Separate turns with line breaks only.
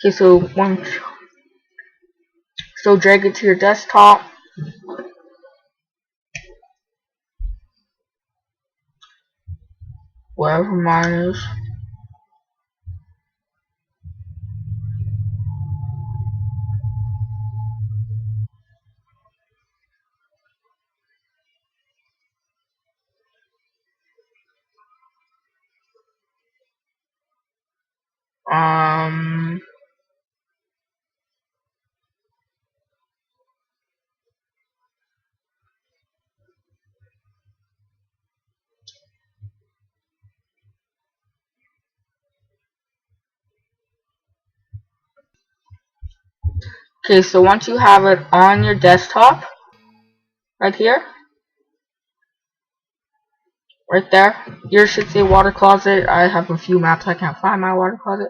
Okay, so drag it to your desktop. Wherever mine is. Um. Okay, so once you have it on your desktop, right here, right there, yours should say water closet. I have a few maps, I can't find my water closet.